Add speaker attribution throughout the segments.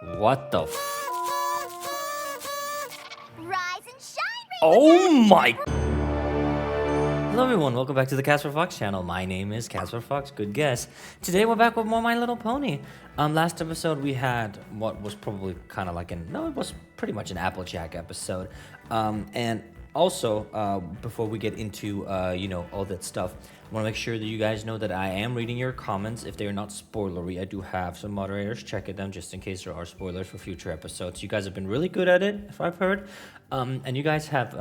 Speaker 1: What the
Speaker 2: Rise and shine,
Speaker 1: Oh my... Hello everyone, welcome back to the Casper Fox channel. My name is Casper Fox, good guess. Today we're back with more My Little Pony. Last episode we had what was probably kind of like it was pretty much an Applejack episode. And also, before we get into, all that stuff, I want to make sure that you guys know that I am reading your comments. If they're not spoilery, I do have some moderators check at them just in case there are spoilers for future episodes. You guys have been really good at it, if I've heard. And you guys have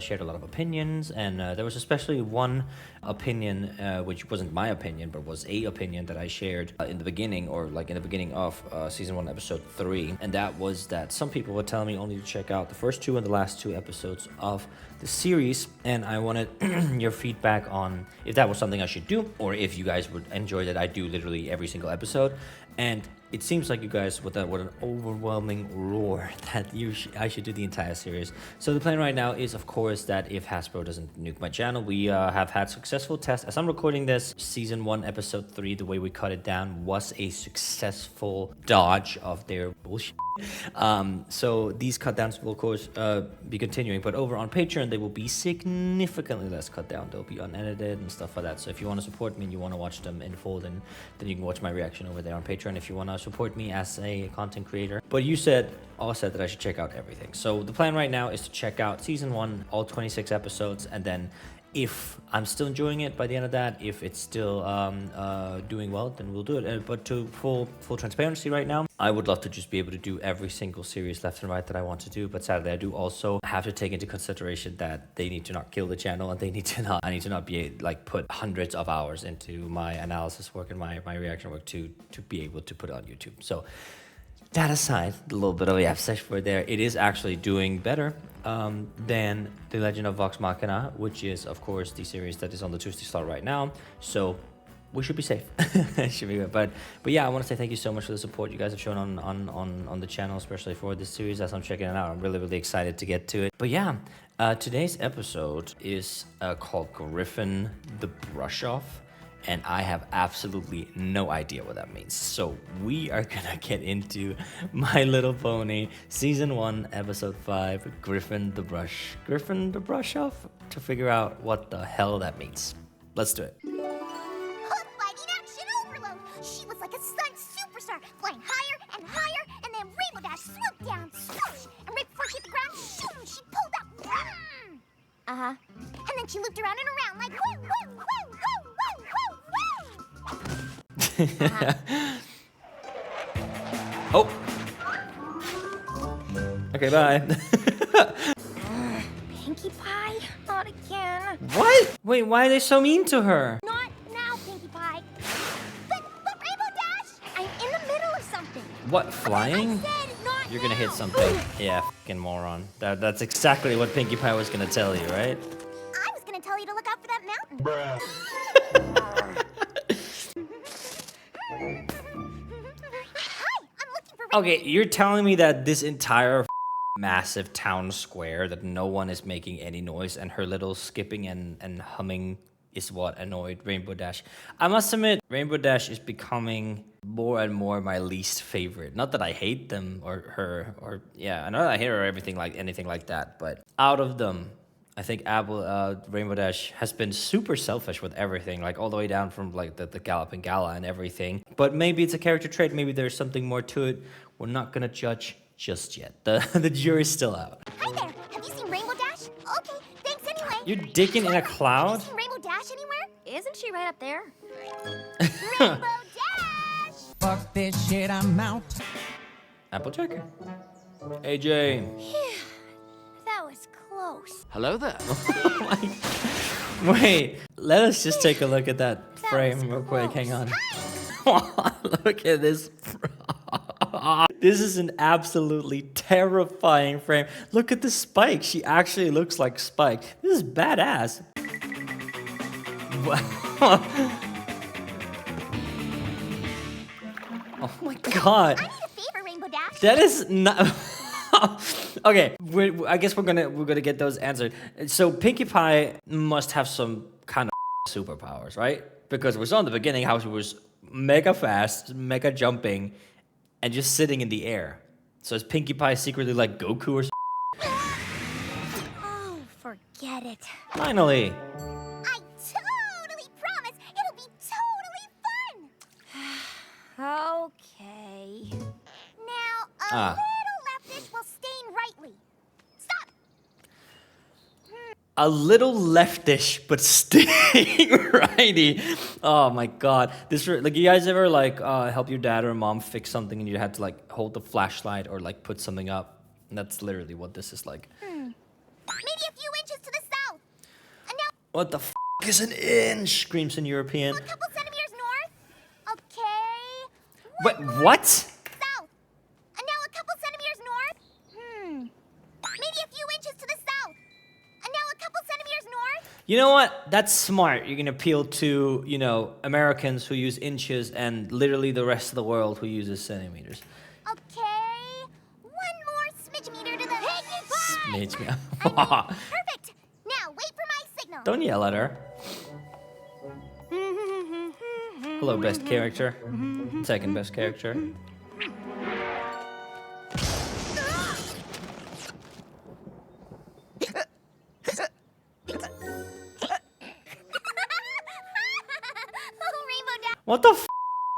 Speaker 1: shared a lot of opinions, and there was especially one opinion, which wasn't my opinion, but was a opinion that I shared in the beginning, or like in the beginning of season 1, episode 3. And that was that some people were telling me only to check out the first 2 and the last 2 episodes of the series, and I wanted your feedback on if that was something I should do, or if you guys would enjoy that I do literally every single episode. And it seems like you guys, with an overwhelming roar, that I should do the entire series. So the plan right now is, of course, that if Hasbro doesn't nuke my channel, we have had successful tests. As I'm recording this, season 1, episode 3, the way we cut it down was a successful dodge of their bullshit. So these cut downs will, of course, be continuing, but over on Patreon, they will be significantly less cut down. They'll be unedited and stuff like that. So if you want to support me and you want to watch them in full, then you can watch my reaction over there on Patreon if you want to support me as a content creator. But you all said that I should check out everything. So the plan right now is to check out season 1, all 26 episodes, and then if I'm still enjoying it by the end of that, if it's still doing well, then we'll do it. But to full transparency right now, I would love to just be able to do every single series left and right that I want to do. But sadly, I do also have to take into consideration that they need to not kill the channel, and I need to not be like put hundreds of hours into my analysis work and my reaction work to be able to put it on YouTube. So that aside, a little bit of a sesh for there, it is actually doing better than The Legend of Vox Machina, which is, of course, the series that is on the Tuesday slot right now. So we should be safe. It should be good. But yeah, I want to say thank you so much for the support you guys have shown on the channel, especially for this series as I'm checking it out. I'm really, really excited to get to it. But yeah, today's episode is called Griffon the Brush Off. And I have absolutely no idea what that means. So we are gonna get into My Little Pony Season 1, Episode 5, Griffon the Brush Off, to figure out what the hell that means. Let's do it.
Speaker 2: Hook fighting action overload. She was like a stunt superstar, flying higher and higher, and then Rainbow Dash swooped down, swoosh, and right before she hit the ground, shoom, she pulled up. Vroom. And then she looped around and around like woo, woo, woo, woo, woo, woo, woo.
Speaker 1: Oh. Okay, bye.
Speaker 2: Pinkie Pie, not again.
Speaker 1: What? Wait, why are they so mean to her?
Speaker 2: Not now, Pinkie Pie. But Rainbow Dash, I'm in the middle of something.
Speaker 1: What, flying?
Speaker 2: I said not
Speaker 1: You're gonna
Speaker 2: now.
Speaker 1: hit something. Yeah, fucking moron. That's exactly what Pinkie Pie was gonna tell you, right?
Speaker 2: I was gonna tell you to look out for that mountain.
Speaker 3: Bruh.
Speaker 2: Hi, I'm looking for
Speaker 1: Okay, you're telling me that this entire massive town square that no one is making any noise, and her little skipping and humming is what annoyed Rainbow Dash. I must admit, Rainbow Dash is becoming more and more my least favorite. Not that I hate them or her, or yeah, I know that I hate her or anything like that, but out of them, I think Rainbow Dash has been super selfish with everything, like all the way down from like the Galloping Gala and everything. But maybe it's a character trait, maybe there's something more to it. We're not gonna judge just yet. The jury's still out.
Speaker 2: Hi there. Have you seen Rainbow Dash? Okay, thanks anyway.
Speaker 1: You're digging in a cloud?
Speaker 2: Have you seen Rainbow Dash anywhere? Isn't she right up there? Rainbow Dash!
Speaker 3: Fuck this shit, I'm out.
Speaker 1: Applejack. AJ.
Speaker 2: That was close.
Speaker 4: Hello there.
Speaker 1: Wait, let us just take a look at that frame
Speaker 2: was
Speaker 1: real quick.
Speaker 2: close.
Speaker 1: Hang on. Look at this. This is an absolutely terrifying frame. Look at the Spike. She actually looks like Spike. This is badass. Oh my god.
Speaker 2: I need a favor, Rainbow Dash.
Speaker 1: That is not. Okay, I guess we're gonna get those answered. So Pinkie Pie must have some kind of superpowers, right? Because we saw in the beginning how she was mega fast, mega jumping, and just sitting in the air. So is Pinkie Pie secretly like Goku or something?
Speaker 2: Oh, forget it.
Speaker 1: Finally.
Speaker 2: I totally promise it'll be totally fun. Okay. Now, a little leftish will stain rightly. Stop.
Speaker 1: A little leftish, but staying righty. Oh my god. This like, you guys ever like help your dad or mom fix something and you had to like hold the flashlight or like put something up? And that's literally what this is like.
Speaker 2: Maybe a few inches to the south. And now
Speaker 1: What the is an inch? Screams in European.
Speaker 2: a couple centimeters north. Okay.
Speaker 1: Wait, what?
Speaker 2: South. And now a couple centimeters north. Maybe a few inches to the south. And now a couple centimeters north.
Speaker 1: You know what? That's smart. You can appeal to, you know, Americans who use inches and literally the rest of the world who uses centimeters.
Speaker 2: Okay. One more smidge meter to the Pinkie Pie.
Speaker 1: Smidge me.
Speaker 2: Perfect. Now wait for my signal.
Speaker 1: Don't yell at her. Hello, best character. Second best character.
Speaker 2: Rainbow Dash.
Speaker 1: What the f?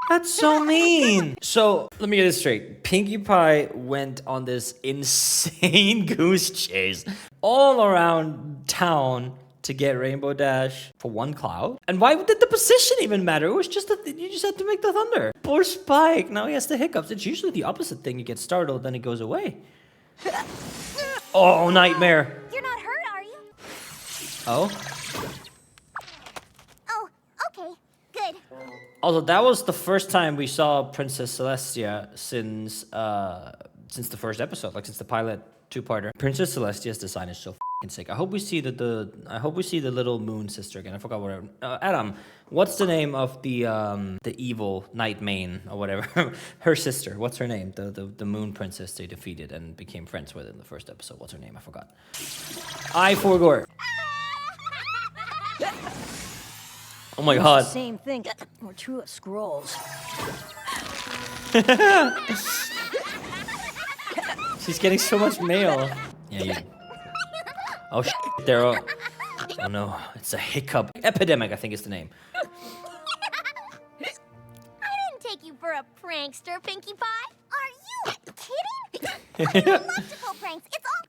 Speaker 1: That's so mean. So, let me get this straight. Pinkie Pie went on this insane goose chase all around town to get Rainbow Dash for one cloud. And why did the position even matter? It was just that you just had to make the thunder. Poor Spike. Now he has the hiccups. It's usually the opposite thing. You get startled, then it goes away. Oh, nightmare.
Speaker 2: You're not hurt, are you?
Speaker 1: Oh?
Speaker 2: Oh, okay. Good.
Speaker 1: Also, that was the first time we saw Princess Celestia since the first episode, like since the pilot two-parter. Princess Celestia's design is so f***ing sick. I hope we see the little moon sister again. I forgot what Adam, what's the name of the evil Night Mane or whatever? Her sister. What's her name? The moon princess they defeated and became friends with in the first episode. What's her name? I forgot. I forgot. Oh my god.
Speaker 4: Same thing. Or true of scrolls.
Speaker 1: She's getting so much mail. Yeah, you. Oh shit, Daryl. Oh no, it's a hiccup epidemic. I think is the name.
Speaker 2: I didn't take you for a prankster, Pinkie Pie. Are you kidding? I love to pull pranks. It's all.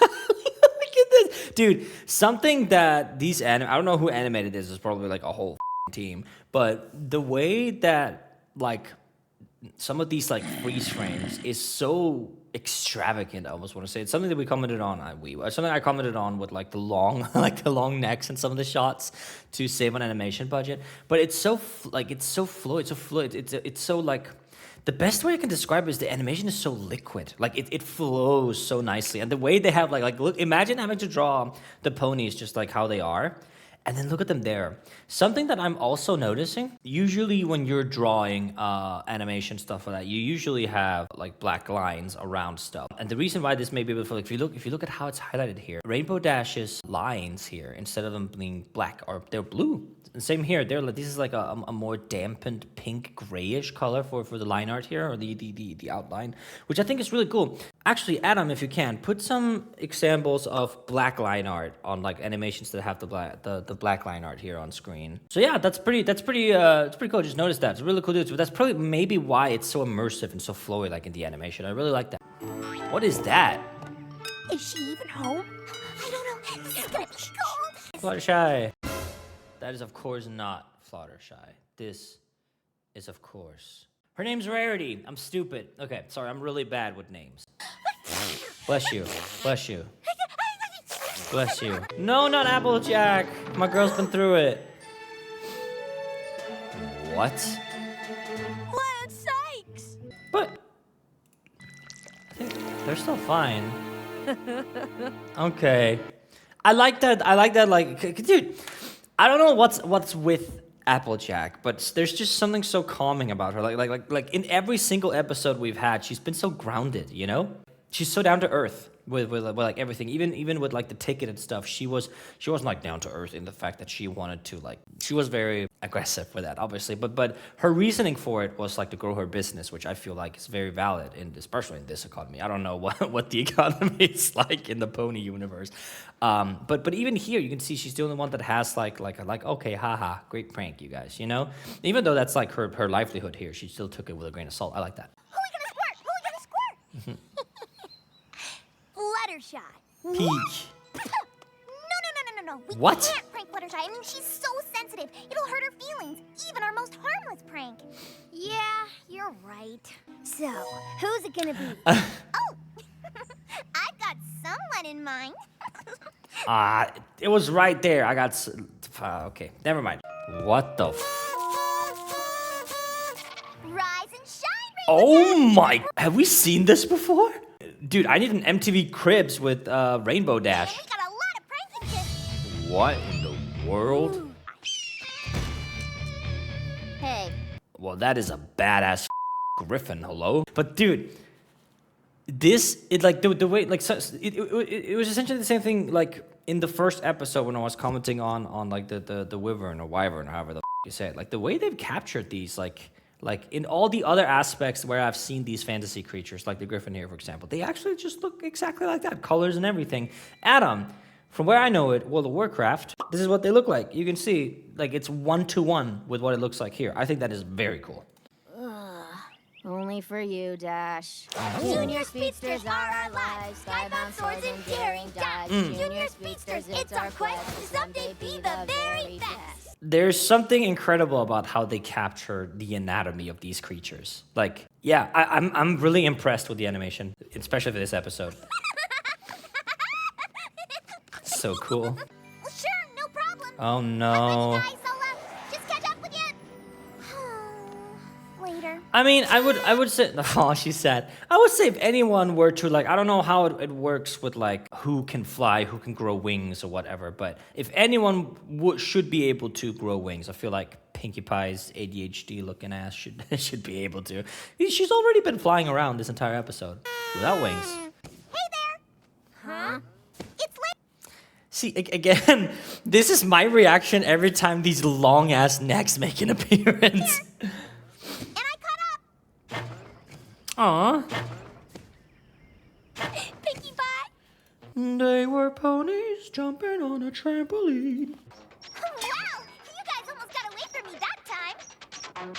Speaker 1: Look at this, dude. Something that these I don't know who animated this. It's probably like a whole team. But the way that like some of these like freeze frames is so extravagant. I almost want to say it's something that we commented on. Something I commented on with like the long necks and some of the shots to save on animation budget. But it's so it's so fluid. It's so like. The best way I can describe it is the animation is so liquid. Like, it flows so nicely. And the way they have, like, look, imagine having to draw the ponies just like how they are. And then look at them there. Something that I'm also noticing, usually when you're drawing animation stuff like that, you usually have, like, black lines around stuff. And the reason why this may be able to, like, if you look at how it's highlighted here, Rainbow Dash's lines here, instead of them being black, they're blue. And same here. This is like a more dampened pink grayish color for the line art here, or the outline, which I think is really cool. Actually, Adam, if you can, put some examples of black line art on like animations that have the black line art here on screen. So yeah, it's pretty cool. Just notice that. It's really cool, dude. So that's probably maybe why it's so immersive and so flowy like in the animation. I really like that. What is that?
Speaker 2: Is she even home? I don't know. This is gonna be cold.
Speaker 1: Fluttershy. That is, of course, not Fluttershy. This is, of course. Her name's Rarity. I'm stupid. Okay, sorry, I'm really bad with names. Bless you. Bless you. Bless you. No, not Applejack. My girl's been through it. What?
Speaker 4: Land sakes!
Speaker 1: But I think they're still fine. Okay. I like that, like, dude, I don't know what's with Applejack, but there's just something so calming about her. Like in every single episode we've had, she's been so grounded, you know? she's so down to earth with like everything, even with like the ticket and stuff. She wasn't like down to earth in the fact that she wanted to like, she was very aggressive with that, obviously, but her reasoning for it was like to grow her business, which I feel like is very valid especially in this economy. I don't know what the economy is like in the pony universe, but even here you can see she's the only one that has like okay, haha, great prank, you guys, you know, even though that's like her livelihood here, she still took it with a grain of salt. I like that.
Speaker 2: Who are we gonna squirt? Who are we gonna squirt? Fluttershy.
Speaker 1: Peach.
Speaker 2: No. We
Speaker 1: What?
Speaker 2: can't prank Fluttershy. I mean, she's so sensitive. It'll hurt her feelings, even our most harmless prank. Yeah, you're right. So, who's it gonna be? Oh, I've got someone in mind.
Speaker 1: It was right there. I got okay, never mind. What the
Speaker 2: Rise and shine, Rainbow
Speaker 1: Oh
Speaker 2: Dash.
Speaker 1: my, have we seen this before? Dude, I need an MTV Cribs with Rainbow Dash.
Speaker 2: And we got a lot of pranking tips.
Speaker 1: What in the world?
Speaker 2: Hey.
Speaker 1: Well, that is a badass Griffon, hello? But dude, it like the way, like, so, it was essentially the same thing like in the first episode when I was commenting on like the wyvern or wyvern or however the you say it. Like the way they've captured these, like in all the other aspects where I've seen these fantasy creatures, like the Griffon here, for example, they actually just look exactly like that, colors and everything. Adam, from where I know it, World of Warcraft, this is what they look like. You can see, like, it's 1-to-1 with what it looks like here. I think that is very cool.
Speaker 5: Only for you, Dash. Junior speedsters are our lives, skybound swords and daring dives. Junior speedsters, it's our quest to someday be the very best.
Speaker 1: There's something incredible about how they capture the anatomy of these creatures. Like, yeah, I'm really impressed with the animation, especially for this episode. So cool.
Speaker 2: Sure, no problem.
Speaker 1: Oh no.
Speaker 2: Bye, Sola. Just catch up with you. Later.
Speaker 1: I mean, I would say, oh, she's sad. I would say if anyone were to, like, I don't know how it works with, like, who can fly, who can grow wings or whatever, but if anyone should be able to grow wings, I feel like Pinkie Pie's ADHD-looking ass should be able to. She's already been flying around this entire episode without wings.
Speaker 2: Hey there. Huh? It's late.
Speaker 1: See, again, this is my reaction every time these long-ass necks make an appearance.
Speaker 2: And I caught up.
Speaker 1: Aw.
Speaker 2: Pinkie Pie.
Speaker 1: They were ponies jumping on a trampoline.
Speaker 2: Wow, you guys almost got away from me that time.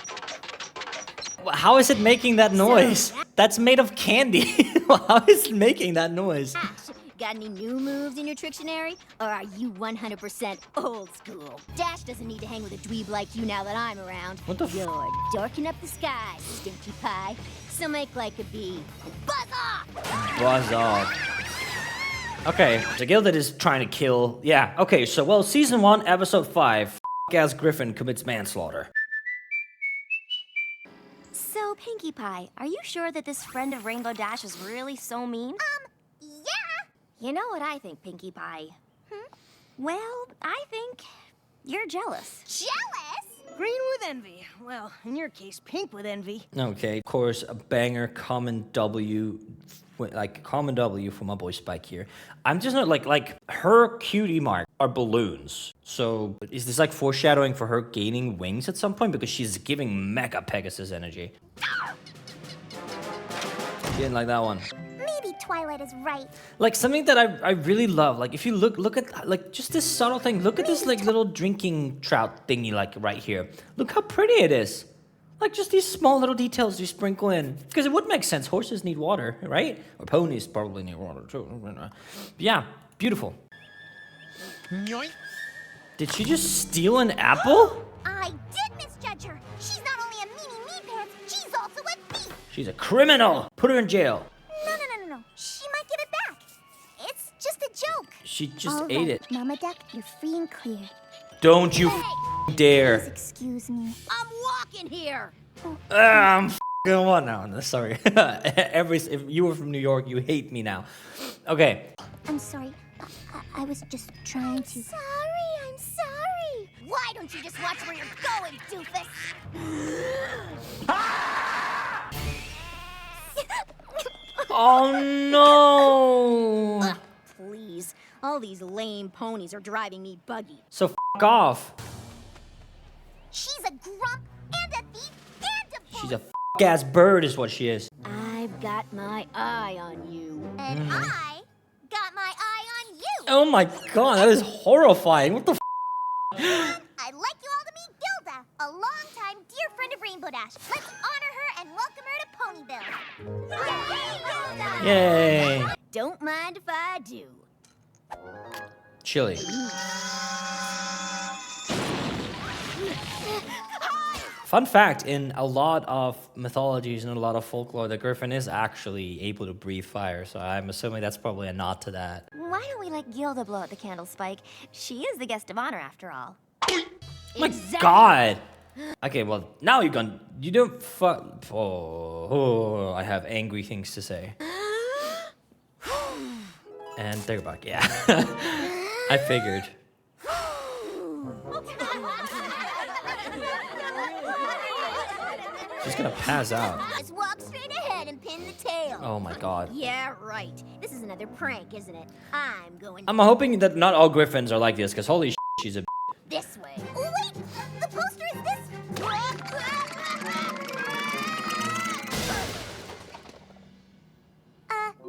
Speaker 1: How is it making that noise? That's made of candy. How is it making that noise?
Speaker 5: Dash, got any new moves in your Trictionary? Or are you 100% old school? Dash doesn't need to hang with a dweeb like you now that I'm around.
Speaker 1: What the
Speaker 5: You're darking up the sky, Stinky Pie. So make like a bee and buzz off!
Speaker 1: Buzz off. Okay, the Gilded is trying to kill. Yeah, okay, so, well, Season 1, Episode 5. F***ass Griffon commits manslaughter.
Speaker 5: So, Pinkie Pie, are you sure that this friend of Rainbow Dash is really so mean?
Speaker 2: Yeah.
Speaker 5: You know what I think, Pinkie Pie? Well, I think you're jealous.
Speaker 2: Jealous?
Speaker 4: Green with envy. Well, in your case, pink with envy.
Speaker 1: Okay, of course, a banger, common W for my boy Spike here. I'm just not, like, her cutie mark are balloons. So, is this, like, foreshadowing for her gaining wings at some point? Because she's giving Mega Pegasus energy. Didn't like that one.
Speaker 2: Maybe Twilight is right.
Speaker 1: Like, something that I really love, like, if you look at, like, just this subtle thing. Look at this, like, little drinking trout thingy, like, right here. Look how pretty it is. Like, just these small little details you sprinkle in. Because it would make sense. Horses need water, right? Or ponies probably need water, too. Yeah, beautiful. Did she just steal an apple?
Speaker 2: I did misjudge her. She's not only a meanie mean pants, she's also a thief.
Speaker 1: She's a criminal. Put her in jail.
Speaker 2: No. She might give it back. It's just a joke.
Speaker 1: She just
Speaker 2: All
Speaker 1: ate
Speaker 2: right,
Speaker 1: it.
Speaker 2: Mama Duck, you're free and clear.
Speaker 1: Don't you dare.
Speaker 2: Please excuse me.
Speaker 5: I'm walking here!
Speaker 1: I'm f***ing what now? No, sorry. If you were from New York, you hate me now. Okay.
Speaker 2: I'm sorry. I was just trying to. I'm sorry. Why don't you just watch where you're going, doofus?
Speaker 1: Oh no!
Speaker 4: Ugh, please. All these lame ponies are driving me buggy.
Speaker 1: So off.
Speaker 2: She's a grump and a thief and a bully.
Speaker 1: She's a ass bird is what she is.
Speaker 5: I've got my eye on you.
Speaker 2: And I got my eye on you.
Speaker 1: Oh my god, that is horrifying. What the
Speaker 2: I'd like you all to meet Gilda, a longtime dear friend of Rainbow Dash. Let's honor her and welcome her to Ponyville. Yay, Gilda!
Speaker 1: Yay.
Speaker 5: Don't mind if I do.
Speaker 1: Chili. Fun fact, in a lot of mythologies and a lot of folklore, the Griffon is actually able to breathe fire, so I'm assuming that's probably a nod to that.
Speaker 5: Why don't we let Gilda blow out the candle, Spike? She is the guest of honor, after all.
Speaker 1: My god! Okay, well, now you don't fuck. Oh, I have angry things to say. And they're back, yeah. I figured. She's gonna pass out.
Speaker 2: Just walk straight ahead and pin the tail.
Speaker 1: Oh my god.
Speaker 5: Yeah, right. This is another prank, isn't it?
Speaker 1: I'm hoping that not all Griffins are like this, because holy shit, she's a
Speaker 5: This way.
Speaker 2: Oh, wait! The poster is this.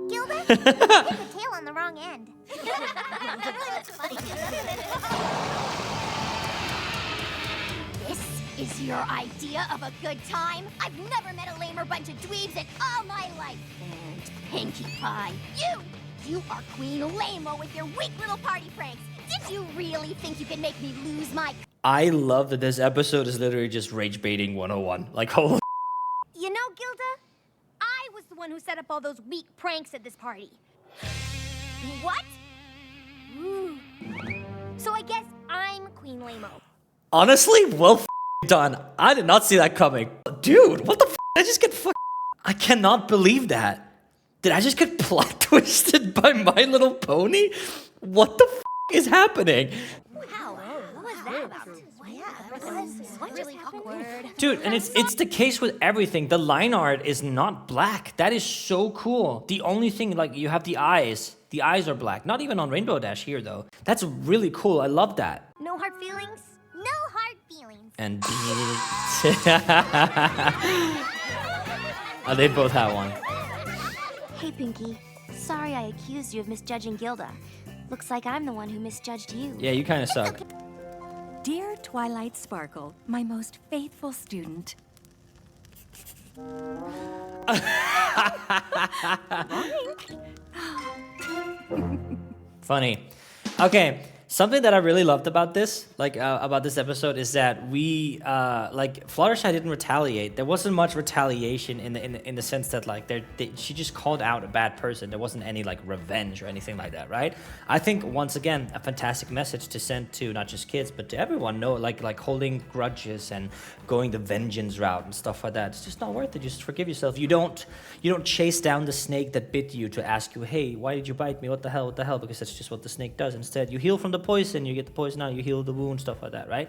Speaker 2: Gilda? You hit the tail on the wrong end. That's funny.
Speaker 5: This is your idea of a good time? I've never met a lamer bunch of dweebs in all my life. And Pinkie Pie, you are Queen Lame-o with your weak little party pranks. Did you really think you could make me lose my...
Speaker 1: I love that this episode is literally just rage baiting 101. Like, holy
Speaker 4: You know, Gilda, I was the one who set up all those weak pranks at this party.
Speaker 2: What? Ooh. So I guess I'm Queen Lame-o.
Speaker 1: honestly, well done. I did not see that coming. Dude, what the Did I just get I cannot believe that. Did I just get plot twisted by My Little Pony? What the is happening?
Speaker 5: Wow, what was that about? What really awkward?
Speaker 1: Dude, and it's the case with everything. The line art is not black. That is so cool. The only thing, like, you have the eyes. The eyes are black. Not even on Rainbow Dash here, though. That's really cool. I love that.
Speaker 2: No hard feelings? No hard feelings.
Speaker 1: And oh, they both have one.
Speaker 5: Hey, Pinkie. Sorry I accused you of misjudging Gilda. Looks like I'm the one who misjudged you.
Speaker 1: Yeah, you kind of suck.
Speaker 6: Dear Twilight Sparkle, my most faithful student.
Speaker 1: Funny. Okay, something that I really loved about this, about this episode, is that we, Fluttershy didn't retaliate. There wasn't much retaliation in the sense that, like, she just called out a bad person. There wasn't any, like, revenge or anything like that, right? I think, once again, a fantastic message to send to not just kids, but to everyone. No, like holding grudges and going the vengeance route and stuff like that. It's just not worth it. Just forgive yourself. You don't chase down the snake that bit you to ask you, hey, why did you bite me? What the hell? Because that's just what the snake does. Instead, you heal from the poison, you get the poison out, you heal the wound, stuff like that, right?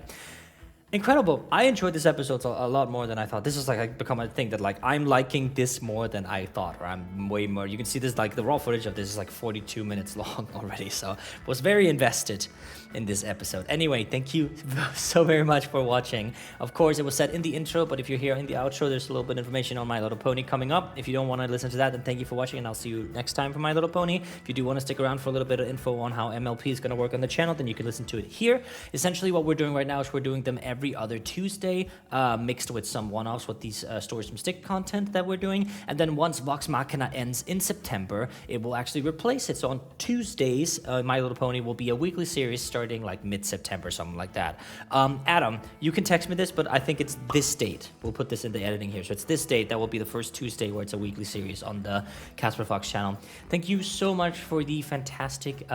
Speaker 1: Incredible. I enjoyed this episode a lot more than I thought. This is like become a thing that, like, I'm liking this more than I thought, or I'm way more. You can see this, like, the raw footage of this is like 42 minutes long already, so was very invested in this episode. Anyway, thank you so very much for watching. Of course, it was said in the intro, but if you're here in the outro, there's a little bit of information on My Little Pony coming up. If you don't want to listen to that, then thank you for watching, and I'll see you next time for My Little Pony. If you do want to stick around for a little bit of info on how MLP is going to work on the channel, then you can listen to it here. Essentially, what we're doing right now is we're doing them every other Tuesday, mixed with some one-offs with these stories from Styx content that we're doing. And then once Vox Machina ends in September, it will actually replace it. So on Tuesdays, My Little Pony will be a weekly series starting like mid-September, something like that. Adam, you can text me this, but I think it's this date. We'll put this in the editing here. So it's this date. That will be the first Tuesday where it's a weekly series on the Casper Fox channel. Thank you so much for the fantastic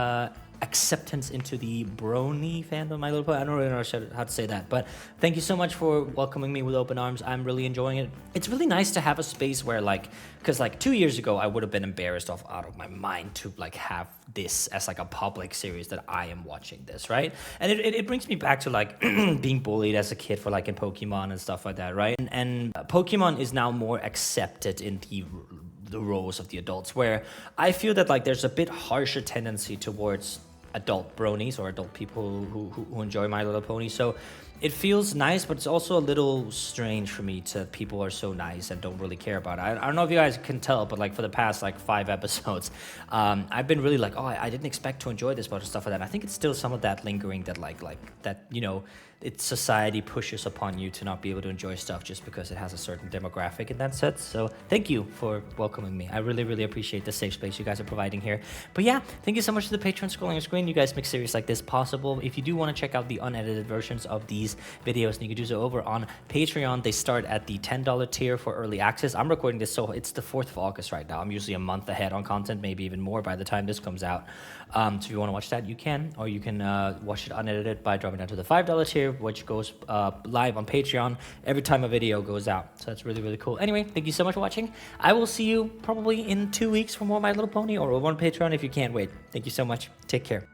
Speaker 1: acceptance into the brony fandom, My Little Pony. I don't really know how to say that, but thank you so much for welcoming me with open arms. I'm really enjoying it. It's really nice to have a space where, like, because like 2 years ago, I would have been embarrassed out of my mind to like have this as like a public series that I am watching this, right? And it brings me back to like being bullied as a kid for like in Pokemon and stuff like that, right? And Pokemon is now more accepted in the roles of the adults, where I feel that like there's a bit harsher tendency towards adult bronies or adult people who enjoy My Little Pony. So it feels nice, but it's also a little strange for me to people are so nice and don't really care about it. I don't know if you guys can tell, but like for the past like 5 episodes, I've been really like, oh, I didn't expect to enjoy this bunch of stuff like that. I think it's still some of that lingering that like that, you know, it's society pushes upon you to not be able to enjoy stuff just because it has a certain demographic in that sense. So thank you for welcoming me. I really, really appreciate the safe space you guys are providing here. But yeah, thank you so much to the patrons scrolling your screen. You guys make series like this possible. If you do want to check out the unedited versions of these videos, you can do so over on Patreon. They start at the $10 tier for early access. I'm recording this, so it's the 4th of August right now. I'm usually a month ahead on content, maybe even more by the time this comes out. So if you want to watch that, you can, or you can watch it unedited by dropping down to the $5 tier, which goes live on Patreon every time a video goes out. So that's really, really cool. Anyway, thank you so much for watching. I will see you probably in 2 weeks for more My Little Pony, or over on Patreon if you can't wait. Thank you so much. Take care.